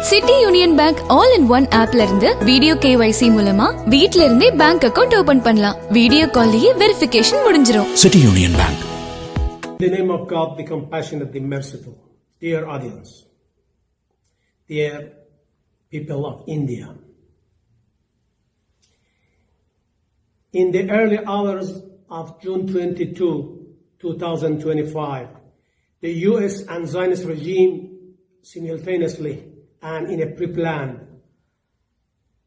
City union bank all in one ஆப்ல இருந்து video KYC மூலமா வீட்ல இருந்தே பேங்க் அக்கவுண்ட் ஓபன் பண்ணலாம். வீடியோ கால்லயே வெரிஃபிகேஷன் முடிஞ்சிரும். City Union Bank. In the name of God, the compassionate, the merciful, dear audience, dear people of India. In the early hours of June 22, 2025, the US and Zionist regime simultaneously and in a pre-planned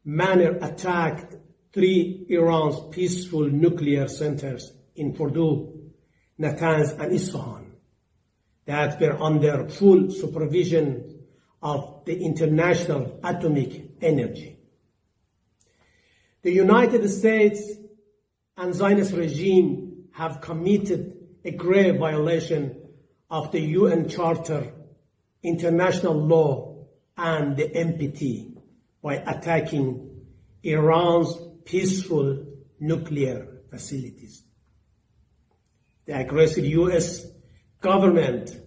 manner attacked three Iran's peaceful nuclear centers in Fordo, Natanz, and Isfahan that were under full supervision of the International Atomic Energy. The United States and Zionist regime have committed a grave violation of the UN Charter, international law, and the NPT by attacking Iran's peaceful nuclear facilities. The aggressive US government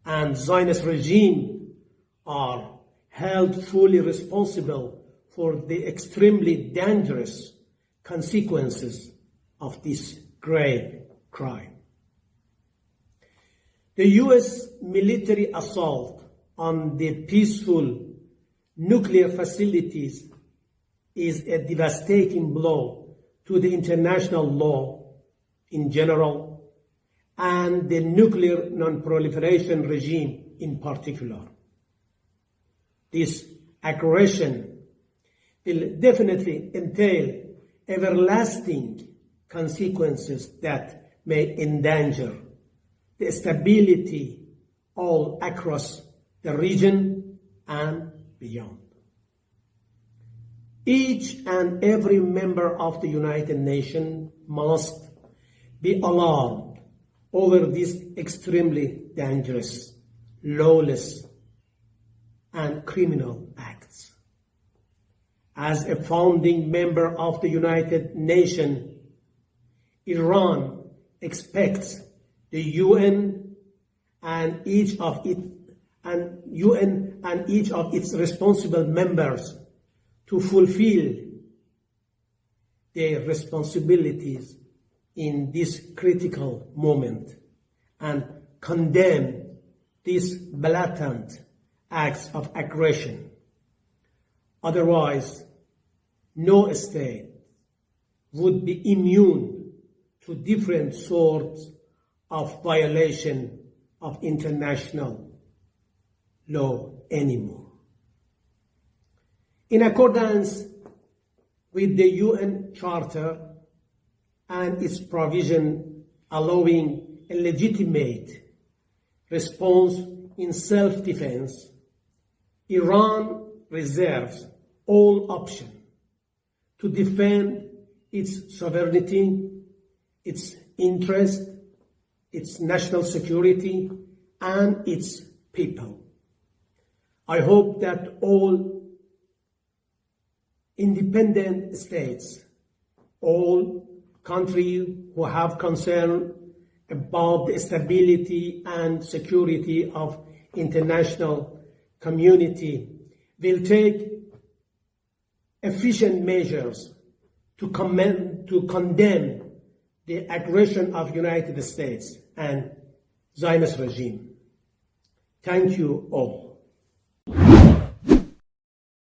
and Zionist regime are held fully responsible for the extremely dangerous consequences of this grave crime. The US military assault on the peaceful nuclear facilities is a devastating blow to the international law in general and the nuclear non-proliferation regime in particular. This aggression will definitely entail everlasting consequences that may endanger the stability all across the region and beyond. Each and every member of the United Nations must be alarmed over these extremely dangerous, lawless, and criminal acts. As a founding member of the United Nations, Iran expects the UN and each of its responsible members to fulfill their responsibilities in this critical moment and condemn these blatant acts of aggression. Otherwise, no state would be immune to different sorts of violation of international law anymore. In accordance with the UN Charter and its provision allowing a legitimate response in self-defense, Iran reserves all option to defend its sovereignty, its interest, its national security, and its people. I hope that all independent states, all countries who have concern about the stability and security of international community will take efficient measures to condemn the aggression of United States and Zionist regime. Thank you all.